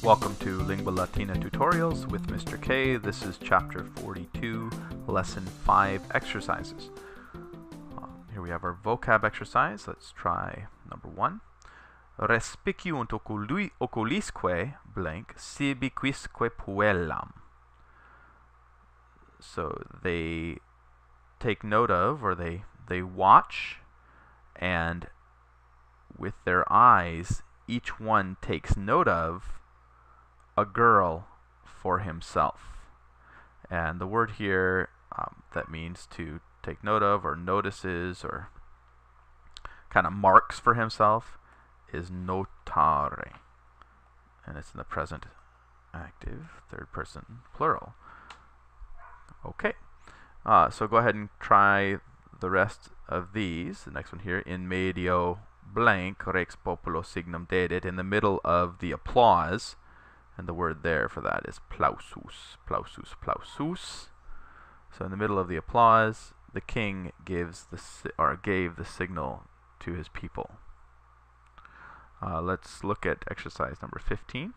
Welcome to Lingua Latina Tutorials with Mr. K. This is Chapter 42, Lesson 5 Exercises. Here we have our vocab exercise. Let's try number 1. Respiciunt oculisque blank sibi quisque puellam. So they take note of, or they watch, and with their eyes each one takes note of a girl for himself. And the word here that means to take note of, or notices, or kind of marks for himself, is notare. And it's in the present active, third person plural. Okay, so go ahead and try the rest of these. The next one here, in medio blank rex populo signum dedit, in the middle of the applause, and the word there for that is plausus, plausus, plausus. So in the middle of the applause, the king gave the signal to his people. Let's look at exercise number 15.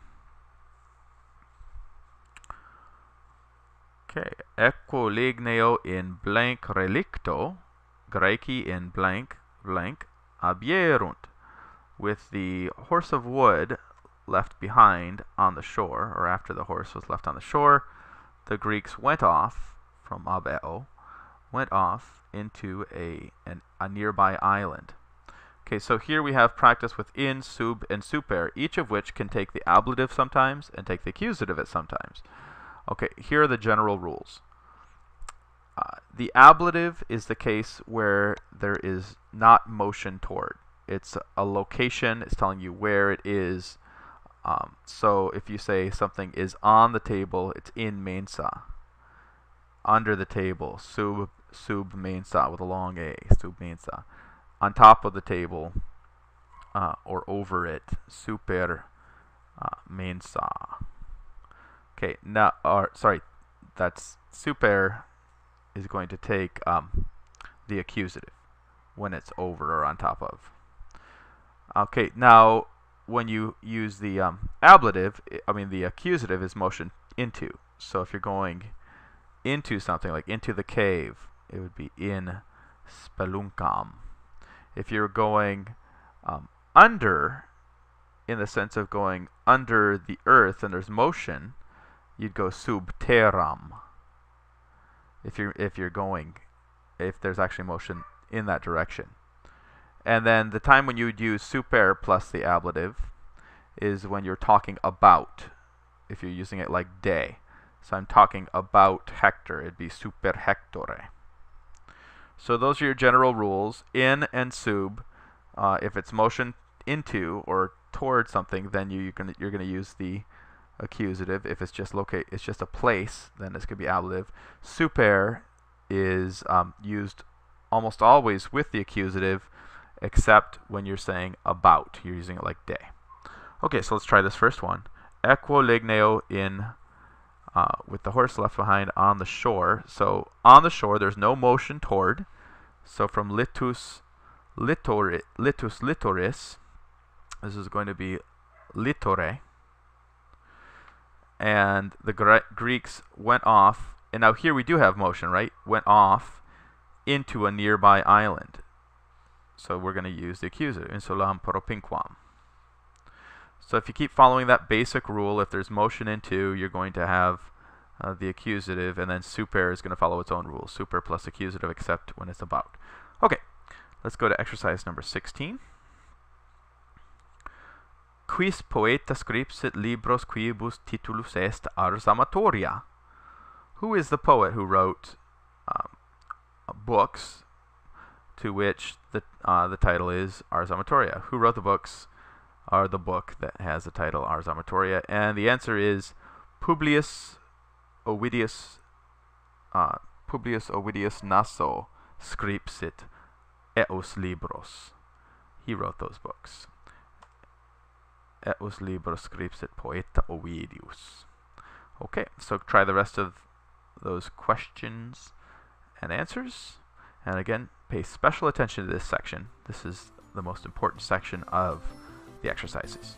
Okay, equo ligneo in blank relicto, Graeci in blank blank abierunt. With the horse of wood left behind on the shore, or after the horse was left on the shore, the Greeks went off from abeo, went off into a nearby island. Okay, so here we have practice with in, sub, and super, each of which can take the ablative sometimes and take the accusative at sometimes. Okay, here are the general rules. The ablative is the case where there is not motion toward. It's a location, it's telling you where it is. So if you say something is on the table, it's in mensa. Under the table, sub mensa with a long A, sub mensa. On top of the table, or over it, super mensa. Okay, now, that's super is going to take the accusative when it's over or on top of. Okay, now when you use the ablative, the accusative is motion into. So if you're going into something, like into the cave, it would be in spelunkam. If you're going under, in the sense of going under the earth and there's motion, you'd go sub terram. If there's actually motion in that direction. And then the time when you would use super plus the ablative is when you're talking about, if you're using it like de. So I'm talking about Hector, it'd be super hectore. So those are your general rules. In and sub, if it's motion into or toward something, then you're gonna use the accusative. If it's just it's just a place, then this could be ablative. Super is used almost always with the accusative, except when you're saying about. You're using it like de. Okay, so let's try this first one. Equo ligneo in, with the horse left behind on the shore. So on the shore, there's no motion toward. So from litus litoris, this is going to be litore. And the Greeks went off, and now here we do have motion, right? Went off into a nearby island. So we're going to use the accusative, insulam propinquam. So if you keep following that basic rule, if there's motion into, you're going to have the accusative, and then super is going to follow its own rules. Super plus accusative, except when it's about. Okay, let's go to exercise number 16. Quis poeta scripsit libros quibus titulus est ars amatoria? Who is the poet who wrote books to which the title is Ars Amatoria? Who wrote the books, or the book that has the title Ars Amatoria? And the answer is Publius Ovidius Naso scripsit eos libros. He wrote those books. Eos libros scripsit poeta Ovidius. Okay, so try the rest of those questions and answers. And again, pay special attention to this section. This is the most important section of the exercises.